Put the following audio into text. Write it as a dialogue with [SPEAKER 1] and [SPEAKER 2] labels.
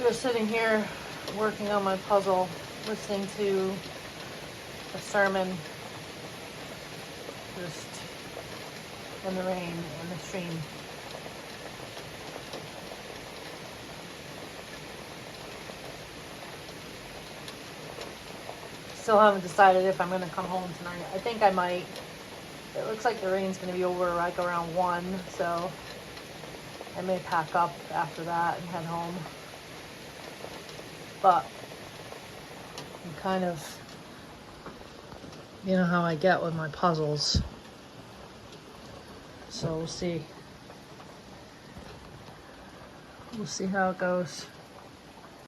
[SPEAKER 1] I was sitting here working on my puzzle, listening to a sermon, just in the rain and the stream. Still haven't decided if I'm going to come home tonight. I think I might. It looks like the rain's going to be over like around 1, so I may pack up after that and head home. But I'm kind of, you know how I get with my puzzles. So we'll see. We'll see how it goes.